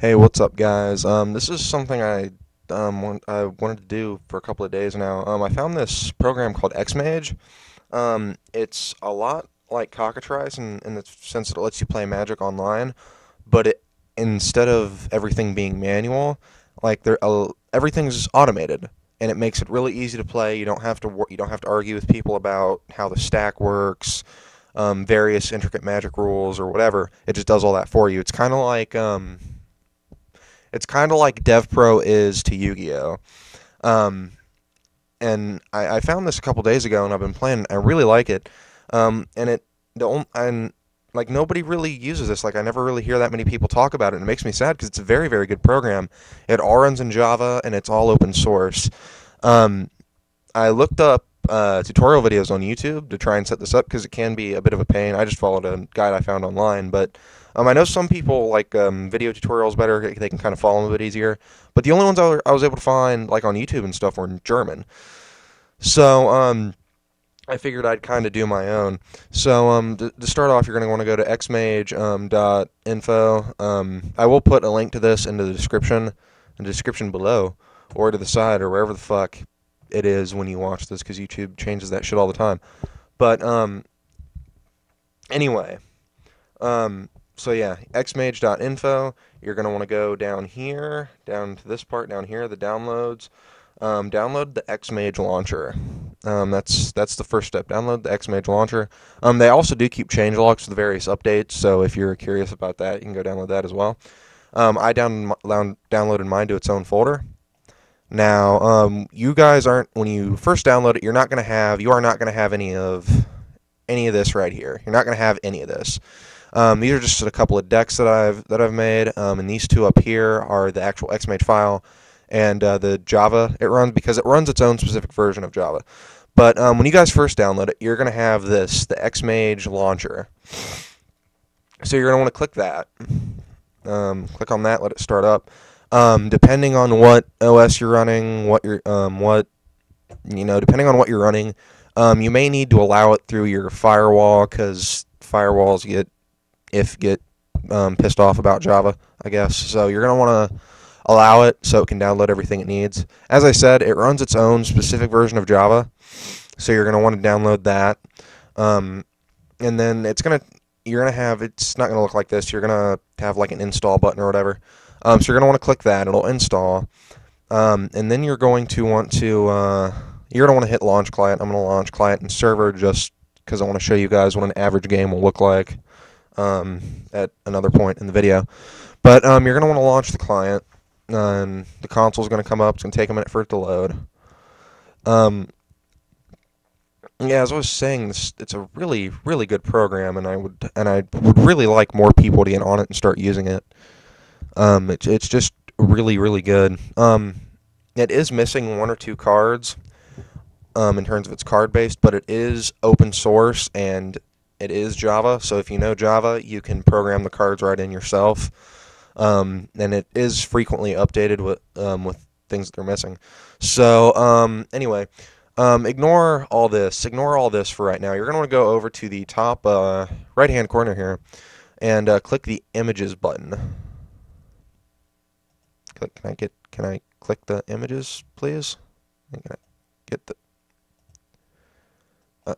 Hey, what's up, guys? This is something I wanted to do for a couple of days now. I found this program called Xmage. It's a lot like Cockatrice in the sense that it lets you play Magic online, but instead of everything being manual, everything's automated, and it makes it really easy to play. You don't have to argue with people about how the stack works, various intricate Magic rules or whatever. It just does all that for you. It's kind of like DevPro is to Yu-Gi-Oh. Um, and I found this a couple days ago, and I've been playing. I really like it. And it the only, and like nobody really uses this. Like I never really hear that many people talk about it, and it makes me sad because it's a very very good program. It all runs in Java, and it's all open source. Um, I looked up tutorial videos on YouTube to try and set this up because it can be a bit of a pain. I just followed a guide I found online, but I know some people like video tutorials better. They can kind of follow them a bit easier. But the only ones I was able to find like on YouTube and stuff were in German. So I figured I'd kind of do my own. So to start off, you're going to want to go to xmage dot info. I will put a link to this in the description below, or to the side, or wherever the fuck it is when you watch this, because YouTube changes that shit all the time. But anyway, so yeah, xmage.info. You're going to want to go down here, down to this part down here, the downloads. Download the Xmage launcher. That's the first step. Download the Xmage launcher. They also do keep changelogs for the various updates, so if you're curious about that, you can go download that as well. I downloaded mine to its own folder. Now, you guys aren't, when you first download it, you are not going to have any of this right here. You're not going to have any of this. These are just a couple of decks that I've made, and these two up here are the actual Xmage file and the Java it runs, because it runs its own specific version of Java. But when you guys first download it, you're going to have this, the Xmage launcher. So you're going to want to click that. Click on that, let it start up. Depending on what OS you're running, depending on what you're running, you may need to allow it through your firewall, because firewalls get pissed off about Java, I guess. So you're going to want to allow it so it can download everything it needs. As I said, it runs its own specific version of Java, so you're going to want to download that. And then it's not going to look like this. You're going to have like an install button or whatever. So you're going to want to click that. It'll install. And then you're going to want to hit launch client. I'm going to launch client and server just because I want to show you guys what an average game will look like at another point in the video. But you're going to want to launch the client. And the console's going to come up. It's going to take a minute for it to load. Yeah, as I was saying, it's a really, really good program, and I would really like more people to get on it and start using it. It's just really, really good. It is missing one or two cards in terms of its card based, but it is open source and it is Java. So if you know Java, you can program the cards right in yourself. And it is frequently updated with things that they're missing. So anyway, ignore all this. Ignore all this for right now. You're going to want to go over to the top right-hand corner here and click the images button. Can I click the images, please? Can I get the?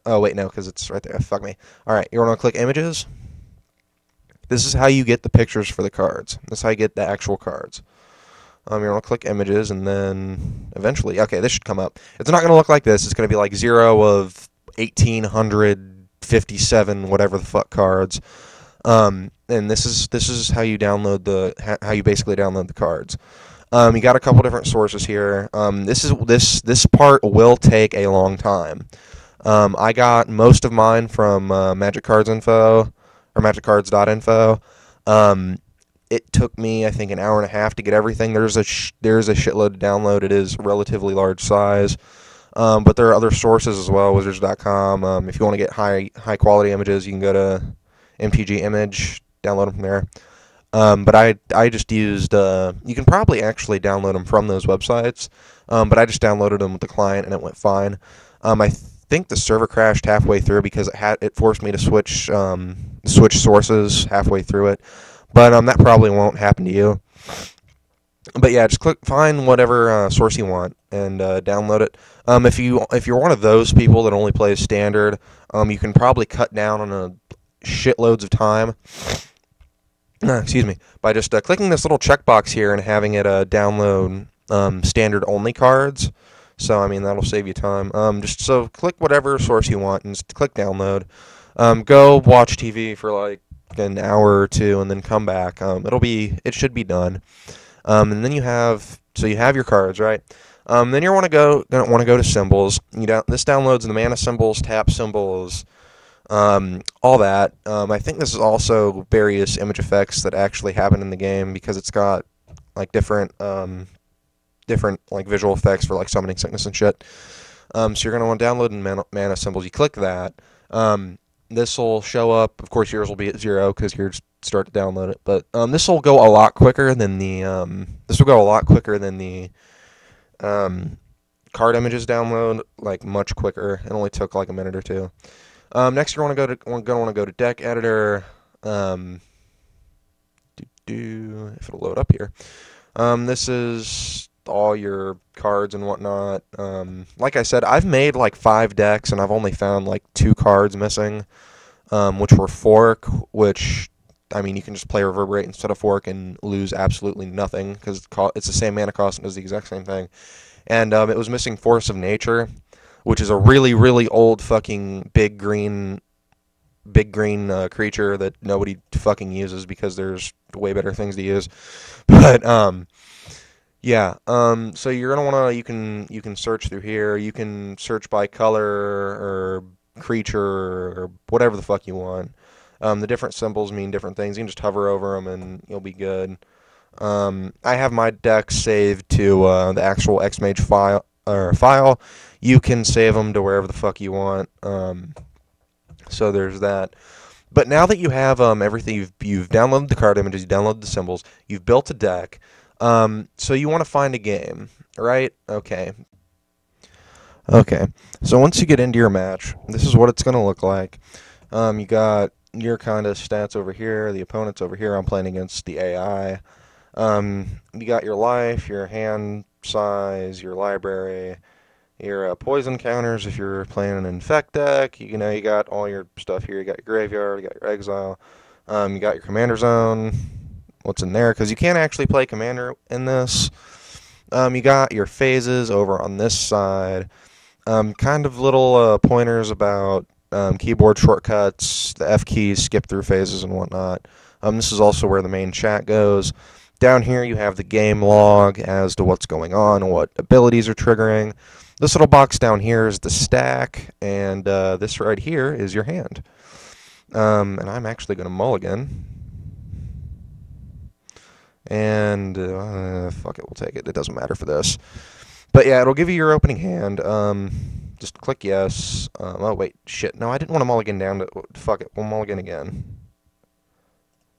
Oh wait, no, because it's right there. Fuck me. All right, you want to click images. This is how you get the pictures for the cards. This is how you get the actual cards. You're going to click images, and then eventually, okay, this should come up. It's not going to look like this. It's going to be like 0 of 1,857, whatever the fuck cards. And this is how you download how you basically download the cards. You got a couple different sources here. This part will take a long time. I got most of mine from Magic Cards Info. Or magiccards.info. It took me, I think, an hour and a half to get everything. There's a shitload to download. It is relatively large size, but there are other sources as well. Wizards.com. If you want to get high quality images, you can go to MTG Image, download them from there. But I just used. You can probably actually download them from those websites, but I just downloaded them with the client and it went fine. I think the server crashed halfway through because it forced me to switch sources halfway through it, but that probably won't happen to you. But yeah, just find whatever source you want and download it. If you're one of those people that only plays standard, you can probably cut down on a shitloads of time. Excuse me, by just clicking this little checkbox here and having it download standard only cards. So I mean that'll save you time. Just so click whatever source you want and just click download. Go watch TV for like an hour or two and then come back. It should be done. And then you have your cards, right? Then you want to go to symbols. This downloads the mana symbols, tap symbols, all that. I think this is also various image effects that actually happen in the game because it's got like different like visual effects for like summoning sickness and shit. So you're gonna want to download mana symbols. You click that. This will show up. Of course, yours will be at 0 because you're just start to download it. But this will go a lot quicker than the card images download. Like much quicker. It only took like a minute or two. Next, you're gonna want to go to deck editor. If it'll load up here. This is all your cards and whatnot. Like I said, I've made like 5 decks and I've only found like 2 cards missing, which were Fork, which, I mean, you can just play Reverberate instead of Fork and lose absolutely nothing because it's the same mana cost and does the exact same thing. And it was missing Force of Nature, which is a really, really old fucking big green creature that nobody fucking uses because there's way better things to use. But yeah, so you're gonna wanna you can search through here. You can search by color or creature or whatever the fuck you want. The different symbols mean different things. You can just hover over them and you'll be good. I have my deck saved to the actual Xmage file. You can save them to wherever the fuck you want. So there's that. But now that you have everything, you've downloaded the card images, you downloaded the symbols, you've built a deck. So you want to find a game, right? Okay. So once you get into your match, this is what it's going to look like. You got your kind of stats over here, the opponent's over here. I'm playing against the AI. You got your life, your hand size, your library, your poison counters if you're playing an infect deck. You got all your stuff here. You got your graveyard, you got your exile, you got your commander zone. What's in there, because you can't actually play commander in this. You got your phases over on this side. Kind of little pointers about keyboard shortcuts, the F keys, skip through phases and whatnot. This is also where the main chat goes. Down here you have the game log as to what's going on and what abilities are triggering. This little box down here is the stack, and this right here is your hand. And I'm actually going to mulligan. And fuck it, we'll take it. It doesn't matter for this. But yeah, it'll give you your opening hand. Just click yes. Oh wait, shit. No, I didn't want to mulligan down to. Fuck it, we'll mulligan again.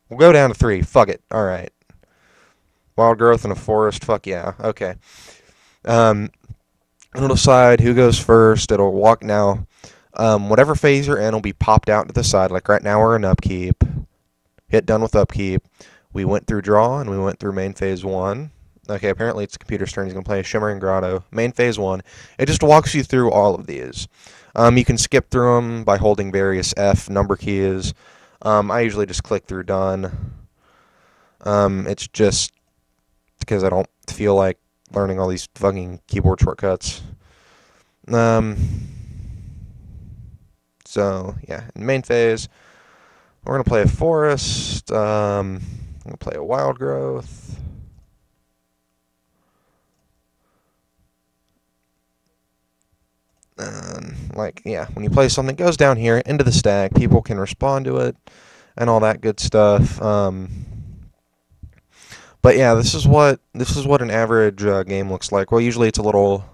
We'll go down to 3. Fuck it. All right. Wild growth in a forest. Fuck yeah. Okay. It'll decide who goes first. It'll walk now. Whatever phase you're in will be popped out to the side. Like right now we're in upkeep. Hit done with upkeep. We went through draw, and we went through main phase 1. Okay, apparently it's the computer's turn. He's going to play Shimmering Grotto. Main phase 1. It just walks you through all of these. You can skip through them by holding various F number keys. I usually just click through done. It's just because I don't feel like learning all these fucking keyboard shortcuts. So, yeah, in main phase, we're going to play a forest. I'm going to play a wild growth. Like, yeah, when you play something, it goes down here into the stack. People can respond to it and all that good stuff. But yeah, this is what an average game looks like. Well, usually it's a little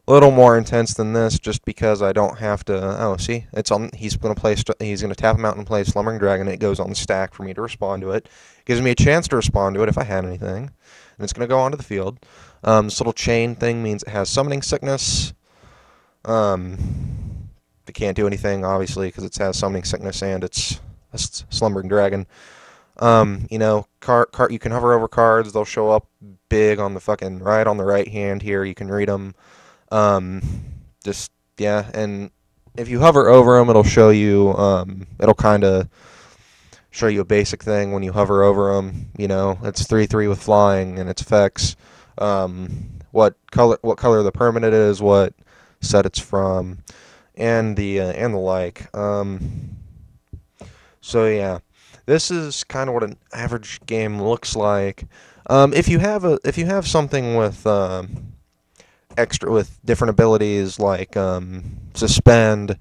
more intense than this, just because I don't have to. Oh, see, it's on. He's gonna tap him out and play Slumbering Dragon. And it goes on the stack for me to respond to it. Gives me a chance to respond to it if I had anything, and it's gonna go onto the field. This little chain thing means it has Summoning Sickness. It can't do anything, obviously, because it has Summoning Sickness and it's a Slumbering Dragon. You know, you can hover over cards; they'll show up big on the fucking on the right hand here. You can read them. Um, just yeah, and if you hover over them, it'll show you. It'll kind of show you a basic thing when you hover over them. You know, it's 3/3 with flying and its effects. What color the permanent is, what set it's from, and the like. So yeah, this is kind of what an average game looks like. If you have something with extra with different abilities like suspend,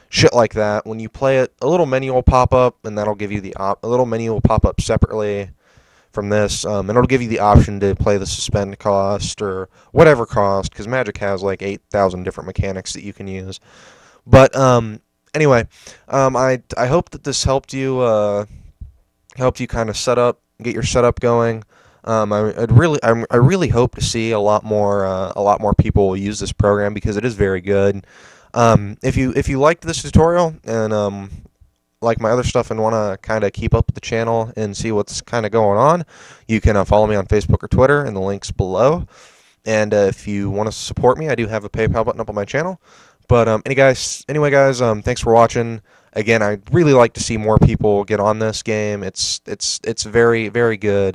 shit like that, when you play it, a little menu will pop up, and that'll give you a little menu will pop up separately from this, and it'll give you the option to play the suspend cost or whatever cost, because Magic has like 8,000 different mechanics that you can use. But anyway, I hope that this helped you kind of get your setup going. I really hope to see a lot more people use this program because it is very good. If you liked this tutorial and like my other stuff and want to kind of keep up with the channel and see what's kind of going on, you can follow me on Facebook or Twitter in the links below. And if you want to support me, I do have a PayPal button up on my channel. But anyway, guys, thanks for watching. Again, I'd really like to see more people get on this game. It's very, very good.